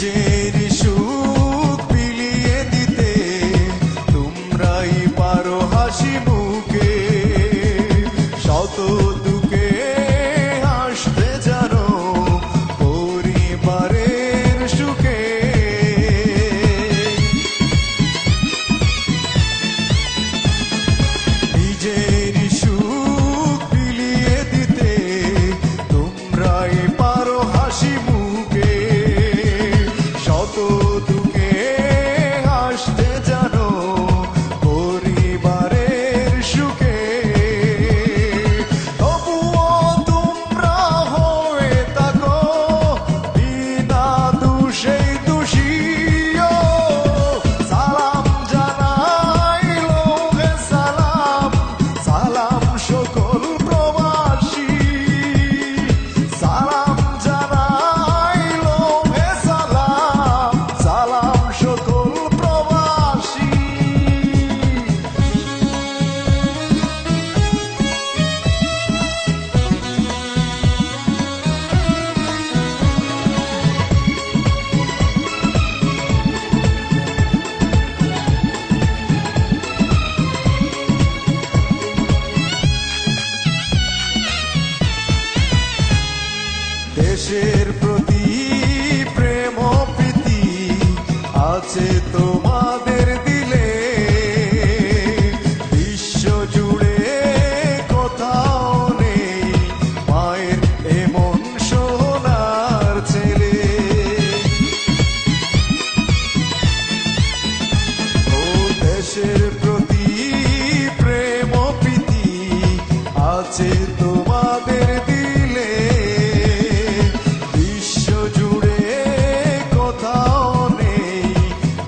নিজের সুখ বিলিয়ে দিতে তোমরাই পারো হাসি মুখে, শত দুঃখে হাসতে জানো পরিবারের সুখে। নিজের সুখ বিলিয়ে দিতে তোমরাই পারো হাসি মুখে, শত দুঃখে হাসতে জানো পরিবারের সুখে। তবুও তোমরা হয়ে থাকো বিনা দোষেই দোষীও, সালাম জানাইলো হে সালাম, সালাম সকল প্রবাসী, সালাম জানাইলো হে সালাম, সালাম সকল প্রবাসী। দেশের প্রতি প্রেম ও প্রীতি আছে তোমাদের দিলে, বিশ্ব জুড়ে কোথাও নেই মায়ের এমন সোনার ছেলে। ও দেশের প্রতি প্রেম ও প্রীতি আছে তোমাদের দিলে, বিশ্ব জুড়ে কোথাও নেই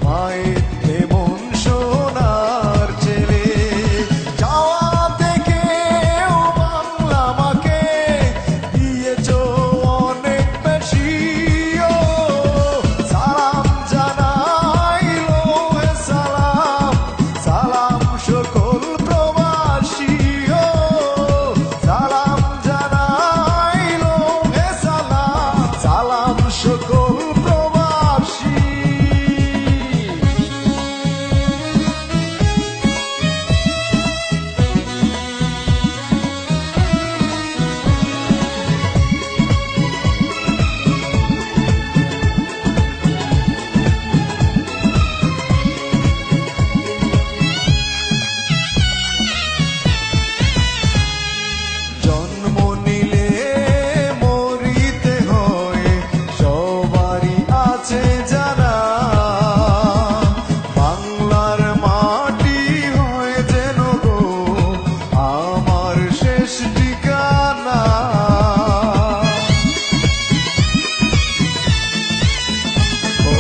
মায়ের এমন সোনার ছেলে। যাওয়া থেকেও বাংলা মাকে দিয়েছ অনেক বেশি, ও সালাম জানাইলো হে সালাম, সালাম সকল প্রবাসী, ও সালাম জানাইলো হে সালাম, সালাম সকল প্রবাসী। জন্ম নিলে মরিতে হয় সবারই আছে জানা, বাংলার মাটি হয় যেন গো আমার শেষ ঠিকানা। ও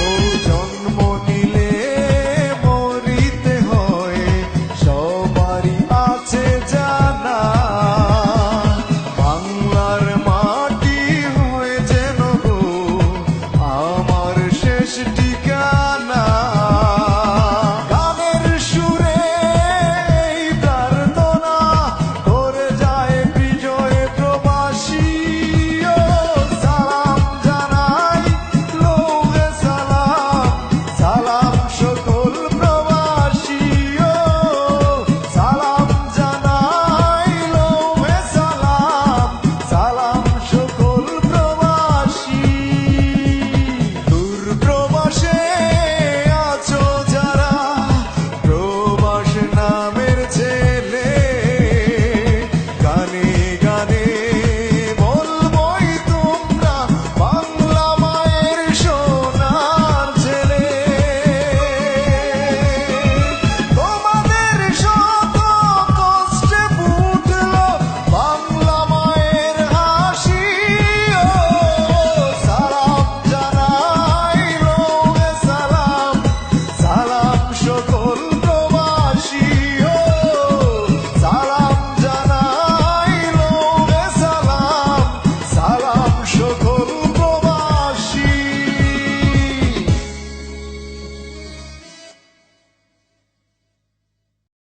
জন্ম নিলে মরিতে হয় সবারই আছে জানা, বাংলার মাটি হয়ে যেন গো আমার শেষ